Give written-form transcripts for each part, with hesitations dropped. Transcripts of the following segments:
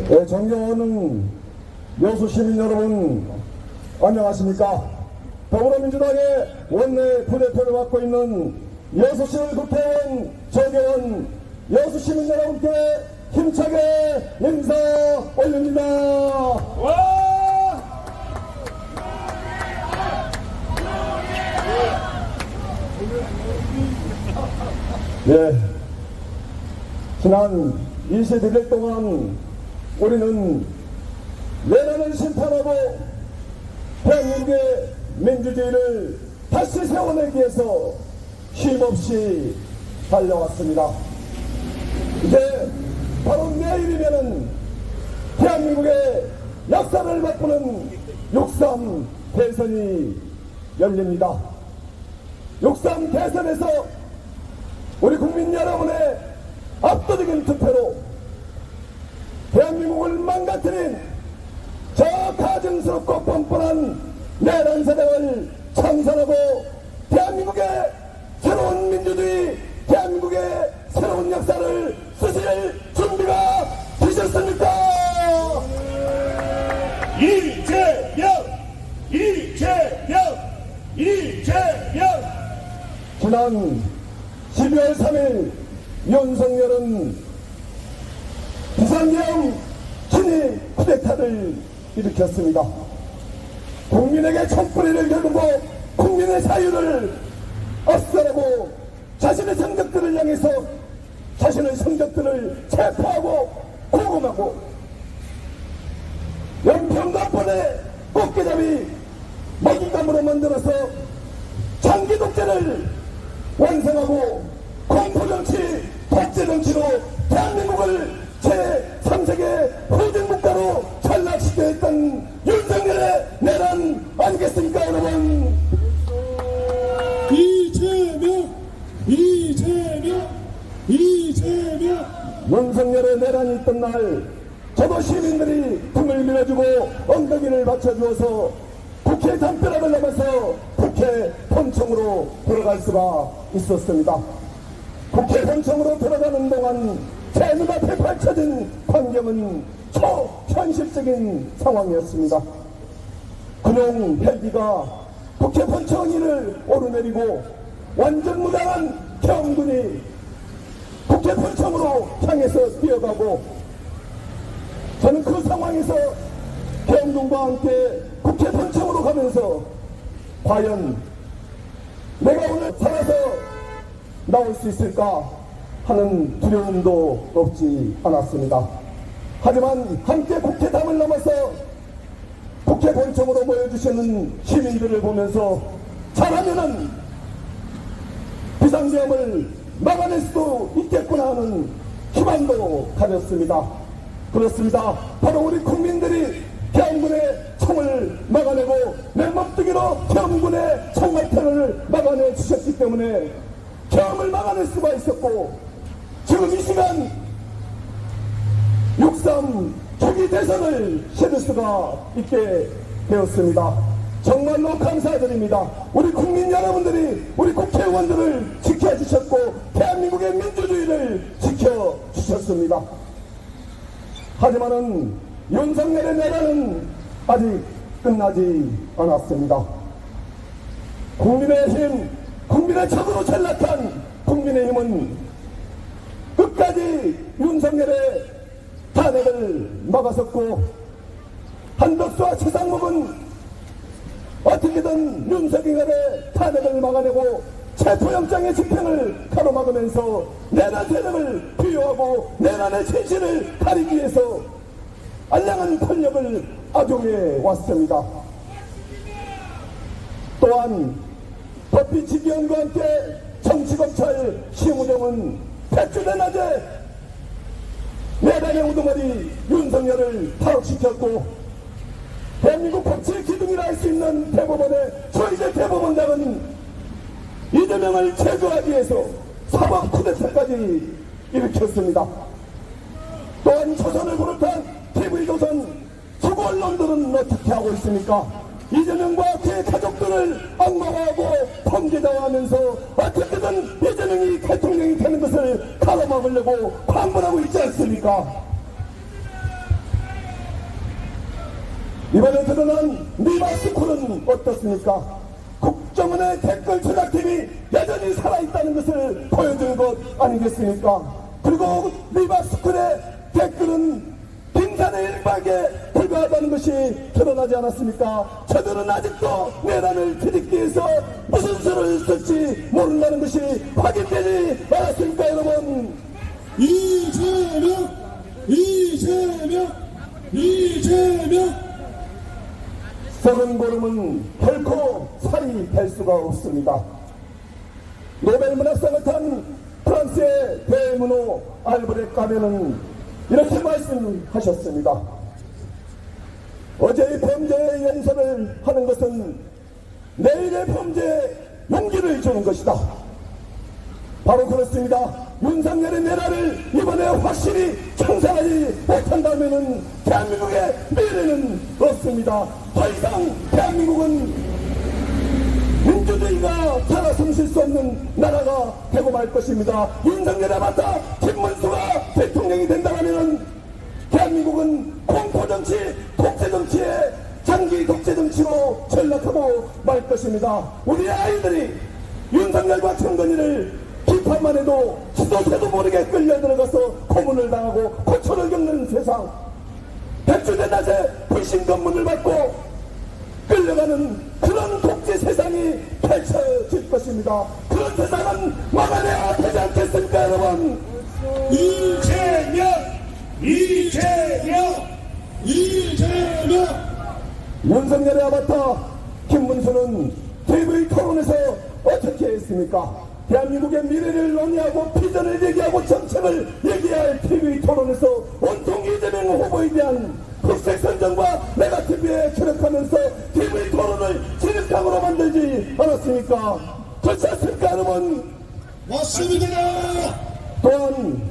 존경하는 여수 시민 여러분, 안녕하십니까? 더불어민주당의 원내 부대표를 맡고 있는 여수시를 국회의원 조계원 여수 시민 여러분께 힘차게 인사 올립니다. 예, 지난 21일 동안 우리는 내란을 심판하고 대한민국의 민주주의를 다시 세워내기 위해서 쉼없이 달려왔습니다. 이제 바로 내일이면은 대한민국의 역사를 바꾸는 6.3 대선이 열립니다. 6.3 대선에서 우리 국민 여러분의 압도적인 투표로 대한민국을 망가뜨린 저 가증스럽고 뻔뻔한 내란 세력을 창설하고 대한민국의 새로운 민주주의, 대한민국의 새로운 역사를 쓰실 준비가 되셨습니까? 이재명! 지난 12월 3일 윤석열은 비상계엄 진입 쿠데타를 일으켰습니다. 국민에게 촛불을 겨누고 국민의 자유를 압살하고 자신의 성적들을 향해서 자신의 성적들을 체포하고 고금하고 연평도권의 꽃게잡이 먹잇감으로 만들어서 장기 독재를 완성하고 공포정치, 독재정치로 대한민국을 제3세계 후진국가로 전락시켜 했던 윤석열의 내란 아니겠습니까, 여러분? 이재명! 윤석열의 내란이 있던 날 저도 시민들이 등을 밀어주고 엉덩이를 받쳐주어서 국회 담벼락을 넘어서 국회 본청으로 들어갈 수가 있었습니다. 국회 본청으로 들어가는 동안 제 눈앞에 펼쳐진 광경은 초현실적인 상황이었습니다. 군용 헬기가 국회 본청 위를 오르내리고 완전 무장한 경군이 국회 본청으로 향해서 뛰어가고 저는 그 상황에서 경군과 함께 국회 본청으로 가면서 과연 내가 오늘 살아서 나올 수 있을까 하는 두려움도 없지 않았습니다. 하지만 함께 국회담을 넘어서 국회 본청으로 모여주시는 시민들을 보면서 잘하면은 비상계엄을 막아낼 수도 있겠구나 하는 희망도 가졌습니다. 그렇습니다. 바로 우리 국민들이 계엄군의 총을 막아내고 맨몸뜨기로 계엄군의 총갈탄을 막아내 주셨기 때문에 계엄을 막아낼 수가 있었고 지금 이 시간 6.3 조기 대선을 치를 수가 있게 되었습니다. 정말로 감사드립니다. 우리 국민 여러분들이 우리 국회의원들을 지켜주셨고 대한민국의 민주주의를 지켜주셨습니다. 하지만은 윤석열의 내란은 아직 끝나지 않았습니다. 국민의힘, 국민의 적으로 전락한 국민의힘은 끝까지 윤석열의 탄핵을 막아섰고 한덕수와 최상목은 어떻게든 윤석열의 탄핵을 막아내고 체포영장의 집행을 가로막으면서 내란 세력을 비호하고 내란의 진실을 가리기 위해서 알량한 권력을 악용해 왔습니다. 또한 법비지기원과 함께 정치검찰 심우정은 백주대낮에 내란의 우두머리 윤석열을 타락시켰고 대한민국 법치의 기둥이라 할 수 있는 대법원의 조희대 대법원장은 이재명을 제거하기 위해서 사법 쿠데타까지 일으켰습니다. 또한 조선을 비롯한 TV조선 서구 언론들은 어떻게 하고 있습니까? 이재명과 그의 가족들을 악마화하고 범죄자화하면서 어떻게든 이재명이 대통령이 되는 것을 가로막으려고 광분하고 있지 않습니까? 이번에 드러난 미마스콜은 어떻습니까? 국정원의 댓글 조작팀이 여전히 살아있다는 것을 보여주는 것 아니겠습니까? 그리고 미마스콜의 댓글은 빙산의 일박에 불과하다는 것이 드러나지 않았습니까? 저들은 아직도 내란을 뒤집기 위해서 무슨 수를 쓸지 모른다는 것이 확인되지 않았습니까, 여러분? 이재명 썩은 보름은 결코 살이 될 수가 없습니다. 노벨 문학상을 탄 프랑스의 대문호 알브레 까메는 이렇게 말씀하셨습니다. 어제의 범죄의 연설을 하는 것은 내일의 범죄에 용기를 주는 것이다. 바로 그렇습니다. 윤석열의 내란을 이번에 확실히 청산하지 못한다면 대한민국의 미래는 없습니다. 더 이상 대한민국은 민주주의가 살아섬실 수 없는 나라가 되고 말 것입니다. 윤석열에 맞다 김문수가 대통령이 된다면 대한민국은 공포정치, 독재정치에 장기 독재정치로 전락하고 말 것입니다. 우리 아이들이 윤석열과 정건희를 비판만 해도 지도새도 모르게 끌려 들어가서 고문을 당하고 고초를 겪는 세상, 백주대 낮에 불신검문을 받고 끌려가는 그런 독재 세상이 펼쳐질 것입니다. 그런 세상은 막아내야 되지 않겠습니까, 여러분? 이재명 윤석열의 아바타 김문수는 TV 토론에서 어떻게 했습니까? 대한민국의 미래를 논의하고 비전을 얘기하고 정책을 얘기할 TV 토론에서 온통 이재명 후보에 대한 국색 선정과 네거티브에 결합하면서 TV 토론을 진흙탕으로 만들지 않았습니까? 그렇지 않습니까, 여러분? 맞습니다. 또한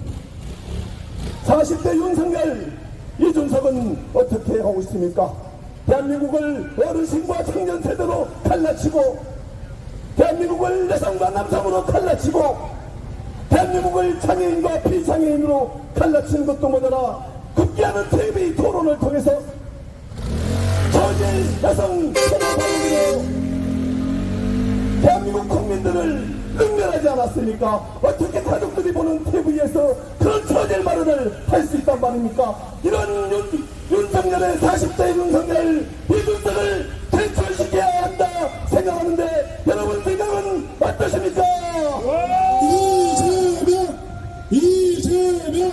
40대 윤석열, 이준석은 어떻게 하고 있습니까? 대한민국을 어르신과 청년 세대로 갈라치고 대한민국을 여성과 남성으로 갈라치고 대한민국을 장애인과 비장애인으로 갈라치는 것도 모자라 급기야는 TV 토론을 통해서 저질 여성 성범죄로 대한민국 국민들을 응멸하지 않았습니까? 어떻게 가족들이 보는 TV에서 그런 저질 발언을 할 수 있단 말입니까? 이런 윤석열의 40대 윤석열 이준석을 퇴출시켜야 한다 생각하는데 여러분 생각은 어떠십니까? 이재명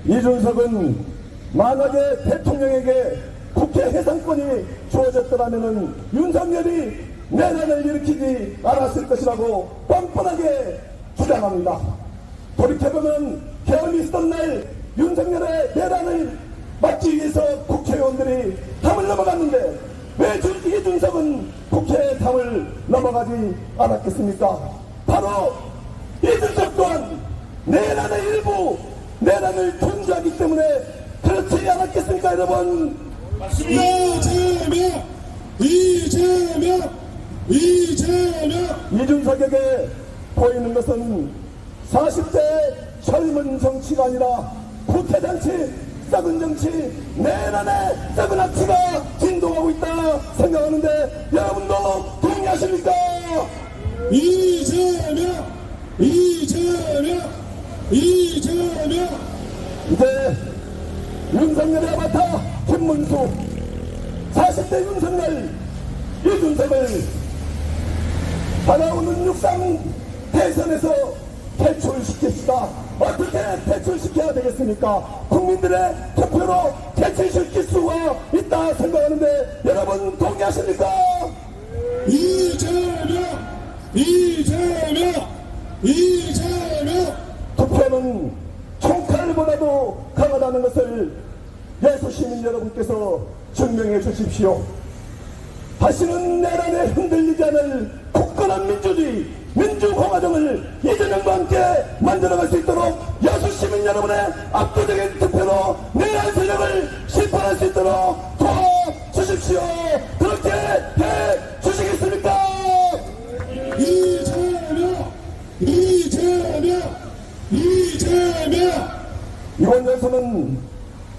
이준석은 만약에 대통령에게 국회 해상권이 주어졌더라면 윤석열이 내란을 일으키지 않았을 것이라고 뻔뻔하게 주장합니다. 돌이켜보면 계엄이 있었던 날 윤석열의 내란을 막기 위해서 국회의원들이 담을 넘어갔는데 왜 이준석은 국회의 담을 넘어가지 않았겠습니까? 바로 이준석 또한 내란의 일부, 내란을 통제하기 때문에 그렇지 않았겠습니까, 여러분? 이재명 이준석에게 보이는 것은 40대 젊은 정치가 아니라 구태정치, 썩은 정치, 내란의 썩은 악취가 진동하고 있다 생각하는데 여러분도 동의하십니까? 이재명 이제 윤석열의 아바타 김문수, 40대 윤석열 이준석을 다가오는 육상 대선에서 퇴출시킵시다. 어떻게 퇴출시켜야 되겠습니까? 국민들의 투표로 퇴출시킬 수가 있다 생각하는데 여러분 동의하십니까? 이재명 투표는 총칼보다도 강하다는 것을 예수 시민 여러분께서 증명해 주십시오. 다시는 내란에 흔들리지 않을 굳건한 민주주의, 민주공화정을 이재명과 함께 만들어갈 수 있도록 여수 시민 여러분의 압도적인 투표로 내란 세력을 심판할 수 있도록 도와주십시오. 그렇게 해 주시겠습니까? 이재명 이번 연설은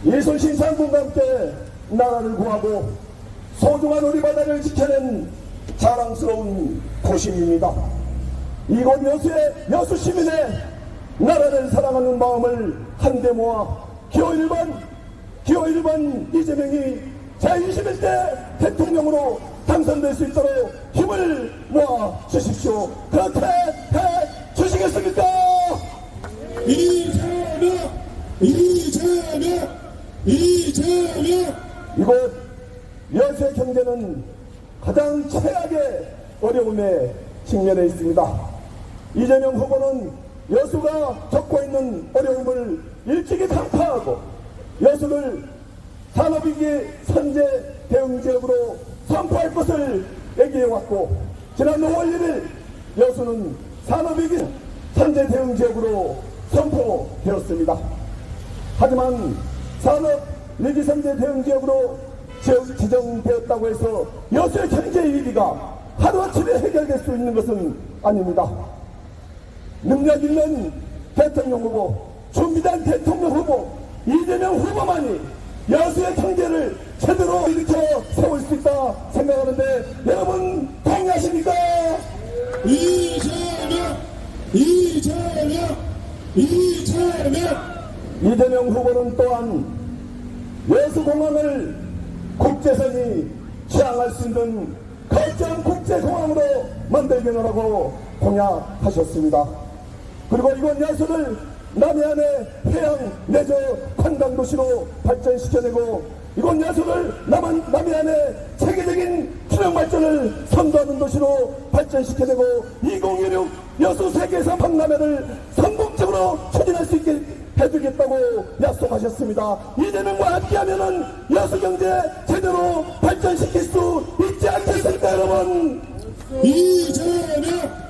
이순신 장군과 함께 나라를 구하고 소중한 우리 바다를 지켜낸 자랑스러운 도심입니다. 이곳 여수 시민의 나라를 사랑하는 마음을 한데 모아 기호 1번 이재명이 제21대 대통령으로 당선될 수 있도록 힘을 모아 주십시오. 그렇게 해 주시겠습니까? 이재명! 이곳 여수의 경제는 가장 최악의 어려움에 직면해 있습니다. 이재명 후보는 여수가 겪고 있는 어려움을 일찍이 간파하고 여수를 산업위기 선제 대응지역으로 선포할 것을 얘기해왔고, 지난 5월 1일 여수는 산업위기 선제 대응지역으로 선포되었습니다. 하지만 산업위기 선제 대응지역으로 지정되었다고 해서 여수의 경제 위기가 하루아침에 해결될 수 있는 것은 아닙니다. 능력 있는 대통령 후보, 준비된 대통령 후보, 이재명 후보만이 여수의 경제를 제대로 일으켜 세울 수 있다 생각하는데 여러분 동의하십니까? 이재명 후보는 또한 여수공항을 국제선이 취항할 수 있는 거점 국제공항으로 만들겠노라고 공약하셨습니다. 그리고 이곳 여수를 남해안의 해양 내저 관광도시로 발전시켜내고 이곳 여수를 남해안의 세계적인 균형 발전을 선도하는 도시로 발전시켜내고 2016 여수 세계에서 박람회를 성공적으로 추진할 수 있게 해주겠다고 약속하셨습니다. 이재명과 함께하면은 여수 경제 제대로 발전시킬 수 있지 않겠습니까, 여러분? 이재명!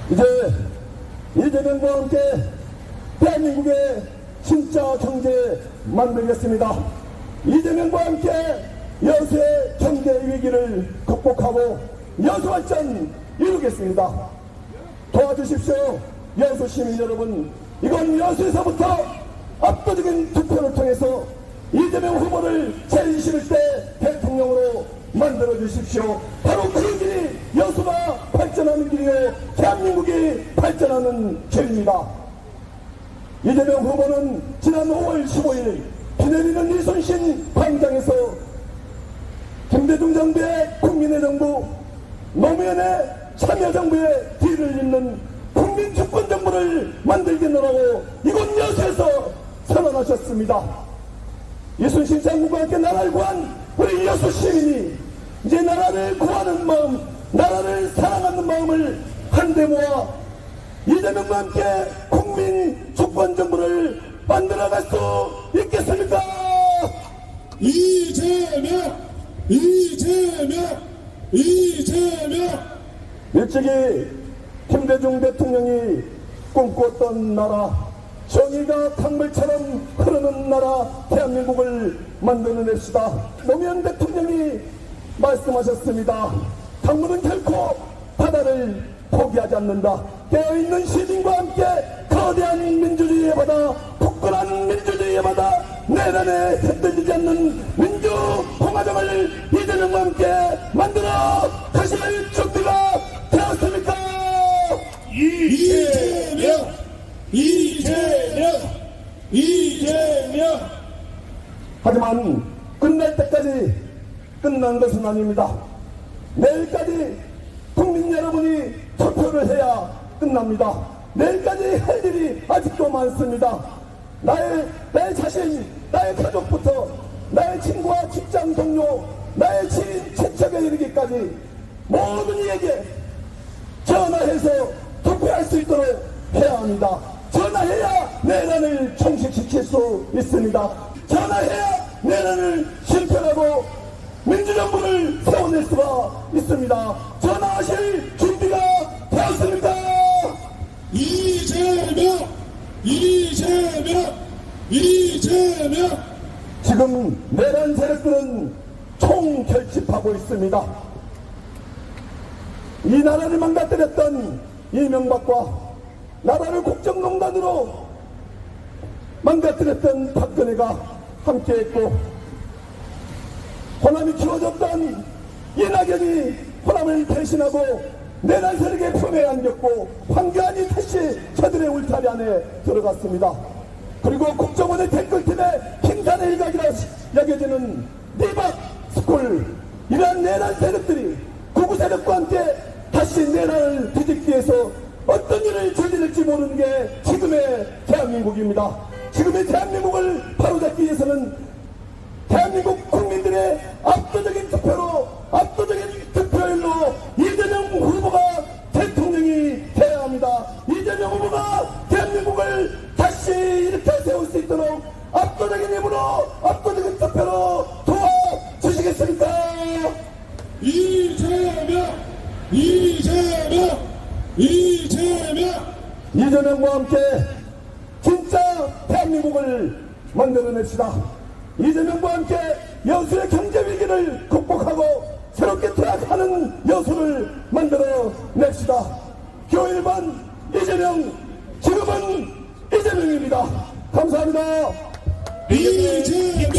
이제 이재명과 함께 대한민국의 진짜 경제 만들겠습니다. 이재명과 함께 여수의 경제 위기를 극복하고 여수 발전 이루겠습니다. 도와주십시오. 여수 시민 여러분, 이건 여수에서부터 압도적인 투표를 통해서 이재명 후보를 제21대 대통령으로 만들어 주십시오. 바로 그 길이 여수가 발전하는 길이요, 대한민국이 발전하는 길입니다. 이재명 후보는 지난 5월 15일 비 내리는 이순신 광장에서 김대중 정부의 국민의 정부, 노무현의 참여정부의 뒤를 잇는 국민주권정부를 만들겠노라고 이곳 여수에서 선언하셨습니다. 이순신 장군과 함께 나라를 구한 우리 여수 시민이 이제 나라를 구하는 마음, 나라를 사랑하는 마음을 한데 모아 이재명과 함께 국민주권정부를 만들어갈 수 있겠습니까? 이재명! 일찍이 김대중 대통령이 꿈꿨던 나라, 정의가 강물처럼 흐르는 나라 대한민국을 만들어냅시다. 노무현 대통령이 말씀하셨습니다. 강물은 결코 바다를 포기하지 않는다. 깨어있는 시민과 함께 거대한 민주주의의 바다, 굳건한 민주주의의 바다, 내란에 흔들리지 않는 민주공화정을 이재명과 함께 만들어 가실 준비가 되었습니까? 이재명! 하지만 끝날 때까지 끝난 것은 아닙니다. 내일까지 국민 여러분이 투표를 해야 끝납니다. 내일까지 할 일이 아직도 많습니다. 나의 자신, 나의 가족부터 나의 친구와 직장 동료, 나의 지인, 친척에 이르기까지 모든 이에게 전화해서 투표할 수 있도록 해야 합니다. 전화해야 내란을 종식시킬 수 있습니다. 전화해야 내란을 실패하고 민주정부를 세워낼 수가 있습니다. 전화하실 준비가 되었습니까? 이재명! 지금 내란 세력들은 총결집하고 있습니다. 이 나라를 망가뜨렸던 이명박과 나라를 국정농단으로 망가뜨렸던 박근혜가 함께했고, 호남이 키워줬던 이낙연이 호남을 대신하고 내란 세력의 품에 안겼고 황교안이 다시 저들의 울타리 안에 들어갔습니다. 그리고 국정원의 댓글팀에 김산의 일각이라 여겨지는 리박스쿨, 이러한 내란 세력들이 구구 세력과 함께 다시 내란을 뒤집기 위해서 어떤 일을 저지를지 모르는 게 지금의 대한민국입니다. 지금의 대한민국을 바로잡기 위해서는 대한민국 국민들의 압도적인 득표율로 이재명 후보가 대통령이 되어야 합니다. 이재명 후보가 대한민국을 다시 이렇게 세울 수 있도록 압도적인 힘으로, 압도적인 투표로 도와주시겠습니까? 이재명과 함께 진짜 대한민국을 만들어냅시다. 이재명과 함께 여수의 경제위기를 극복하고 새롭게 퇴학하는 여수를 만들어냅시다. 교1번 이재명, 지금은 이재명입니다. 감사합니다. 이재명